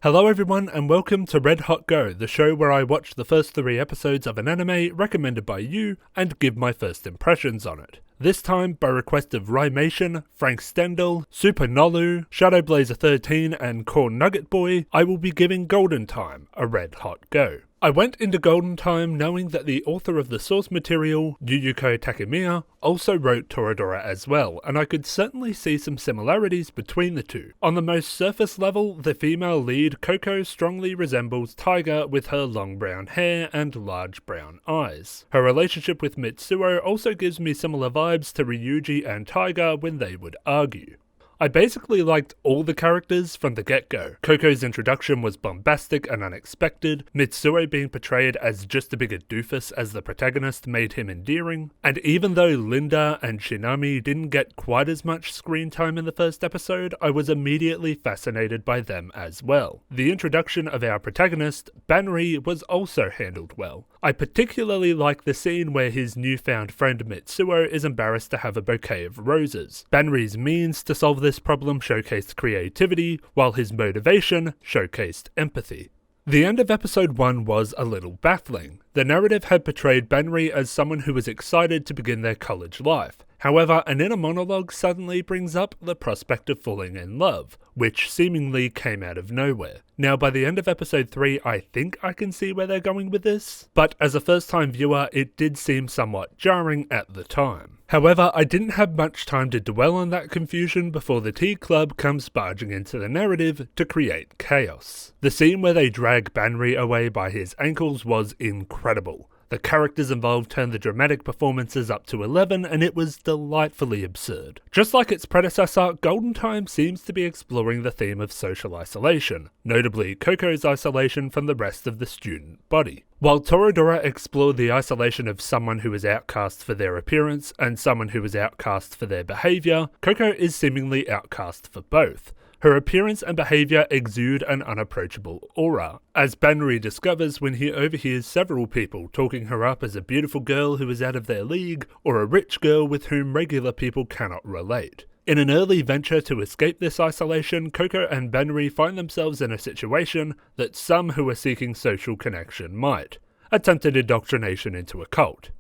Hello everyone and welcome to Red Hot Go, the show where I watch the first 3 episodes of an anime recommended by you and give my first impressions on it. This time, by request of Rymation, Frank Stendel, Super Nolu, Shadowblazer 13 and Corn Nugget Boy, I will be giving Golden Time a Red Hot Go. I went into Golden Time knowing that the author of the source material, Yuyuko Takemiya, also wrote Toradora as well, and I could certainly see some similarities between the two. On the most surface level, the female lead Koko strongly resembles Taiga with her long brown hair and large brown eyes. Her relationship with Mitsuo also gives me similar vibes to Ryuji and Taiga when they would argue. I basically liked all the characters from the get-go. Koko's introduction was bombastic and unexpected, Mitsuo being portrayed as just a bigger doofus as the protagonist made him endearing, and even though Linda and Shinami didn't get quite as much screen time in the first episode, I was immediately fascinated by them as well. The introduction of our protagonist, Banri, was also handled well. I particularly like the scene where his newfound friend Mitsuo is embarrassed to have a bouquet of roses. Banri's means to solve this problem showcased creativity, while his motivation showcased empathy. The end of episode 1 was a little baffling. The narrative had portrayed Banri as someone who was excited to begin their college life. However, an inner monologue suddenly brings up the prospect of falling in love, which seemingly came out of nowhere. Now, by the end of episode 3, I think I can see where they're going with this, but as a first-time viewer, it did seem somewhat jarring at the time. However, I didn't have much time to dwell on that confusion before the T-Club comes barging into the narrative to create chaos. The scene where they drag Banri away by his ankles was incredible. The characters involved turned the dramatic performances up to 11 and it was delightfully absurd. Just like its predecessor, Golden Time seems to be exploring the theme of social isolation, notably Koko's isolation from the rest of the student body. While Toradora explored the isolation of someone who is outcast for their appearance and someone who is outcast for their behaviour, Koko is seemingly outcast for both. Her appearance and behaviour exude an unapproachable aura, as Banri discovers when he overhears several people talking her up as a beautiful girl who is out of their league, or a rich girl with whom regular people cannot relate. In an early venture to escape this isolation, Koko and Banri find themselves in a situation that some who are seeking social connection might: attempted indoctrination into a cult.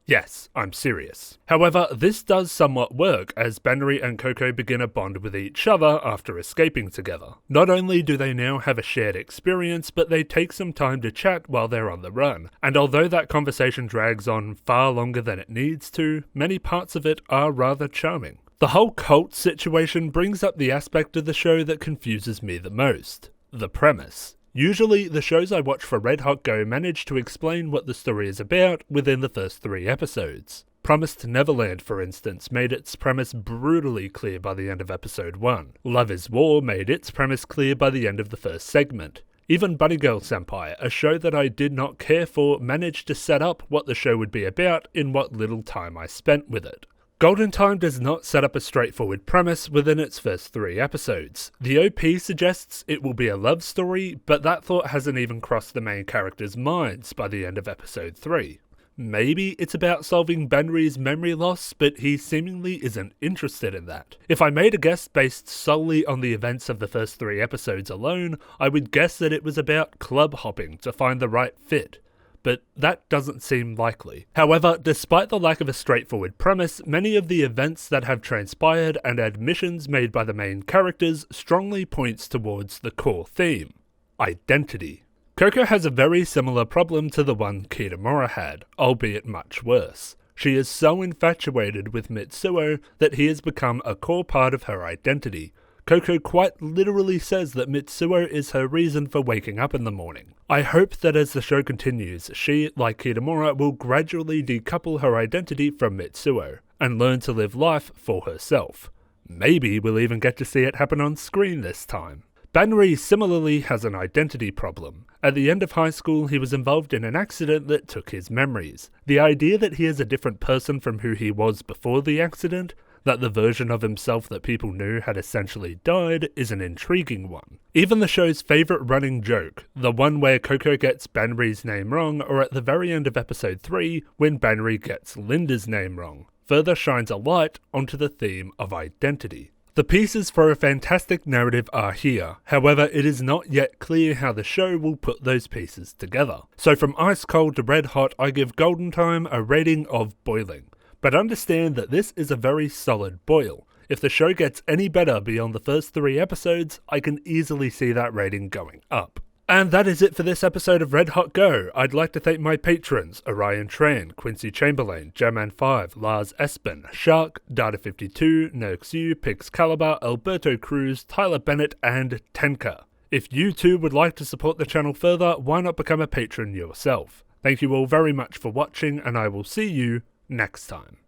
Yes, I'm serious. However, this does somewhat work as Banri and Koko begin a bond with each other after escaping together. Not only do they now have a shared experience, but they take some time to chat while they're on the run, and although that conversation drags on far longer than it needs to, many parts of it are rather charming. The whole cult situation brings up the aspect of the show that confuses me the most: the premise. Usually, the shows I watch for Red Hot Go manage to explain what the story is about within the first 3 episodes. Promised Neverland, for instance, made its premise brutally clear by the end of episode 1. Love is War made its premise clear by the end of the first segment. Even Bunny Girl Senpai, a show that I did not care for, managed to set up what the show would be about in what little time I spent with it. Golden Time does not set up a straightforward premise within its first 3 episodes. The OP suggests it will be a love story, but that thought hasn't even crossed the main characters' minds by the end of episode 3. Maybe it's about solving Banri's memory loss, but he seemingly isn't interested in that. If I made a guess based solely on the events of the first 3 episodes alone, I would guess that it was about club hopping to find the right fit. But that doesn't seem likely. However, despite the lack of a straightforward premise, many of the events that have transpired and admissions made by the main characters strongly points towards the core theme: identity. Koko has a very similar problem to the one Kitamura had, albeit much worse. She is so infatuated with Mitsuo that he has become a core part of her identity. Koko quite literally says that Mitsuo is her reason for waking up in the morning. I hope that as the show continues, she, like Kitamura, will gradually decouple her identity from Mitsuo, and learn to live life for herself. Maybe we'll even get to see it happen on screen this time. Banri similarly has an identity problem. At the end of high school, he was involved in an accident that took his memories. The idea that he is a different person from who he was before the accident, that the version of himself that people knew had essentially died, is an intriguing one. Even the show's favourite running joke, the one where Koko gets Banri's name wrong, or at the very end of episode 3, when Banri gets Linda's name wrong, further shines a light onto the theme of identity. The pieces for a fantastic narrative are here, however it is not yet clear how the show will put those pieces together. So from ice cold to red hot, I give Golden Time a rating of boiling. But understand that this is a very solid boil. If the show gets any better beyond the first 3 episodes, I can easily see that rating going up. And that is it for this episode of Red Hot Go. I'd like to thank my patrons, Orion Tran, Quincy Chamberlain, German5, Lars Espen, Shark, Data52, Nerxu, Pixcalibur, Alberto Cruz, Tyler Bennett, and Tenka. If you too would like to support the channel further, why not become a patron yourself? Thank you all very much for watching, and I will see you next time.